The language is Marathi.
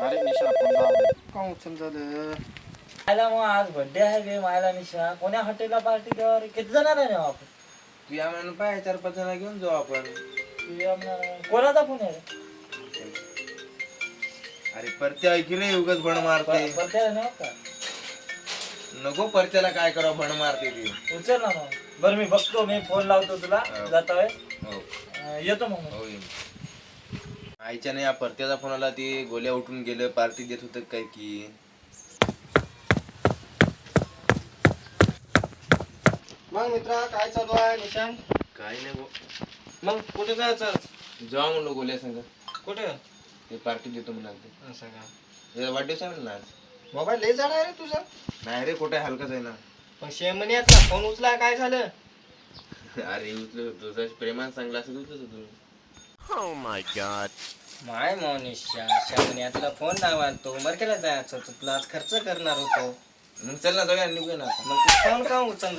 अरे निशा फोन लावले का उचल झालं. आयला मग आज बर्थडे आहे बे मायला निशा. कोण्या हॉटेलला पार्टी देवा रे? किती जण आहे ना आपण? तू या म्हणून पाय 4-5 जण घेऊन जाऊ आपण. कोणाचा फोन आहे रे? अरे परत्या ऐकी रे उगाच भण मारते. परत्या नाही का? नको परत्याला काय करावं भण मारते ती. उचल ना मग. बरं मी बघतो, मी फोन लावतो तुला. जातोय. हो येतो मग मी. हो ये. आईच्या नाही या परत्याचा फोन आला. ती गोल्या उठून गेलं पार्टी देत होत काय की. मग मित्रा काय चालू आहे निशान? काय नाही गो. मग कुठे जायचं? जाऊ म्हणलो गोल्या संग. कुठे? ते पार्टी देतो म्हणाल ते. असं का? त्याचा वाढदिवस आहे ना आज. मोबाईल लय जाणार रे तुझा. नाही रे कुठे हलकाच आहे ना. मग शेमनियातला फोन उचला काय झालं? अरे उचल तुझा प्रेमान चांगला असं उचलत होतो. माय मोनिशा शेमनियातला फोन नाही मानतो. मरकेला जायचं होतं तुला आज खर्च करणार होतो. मग चल ना जाऊया निघूया ना. मग तू फोन का उचल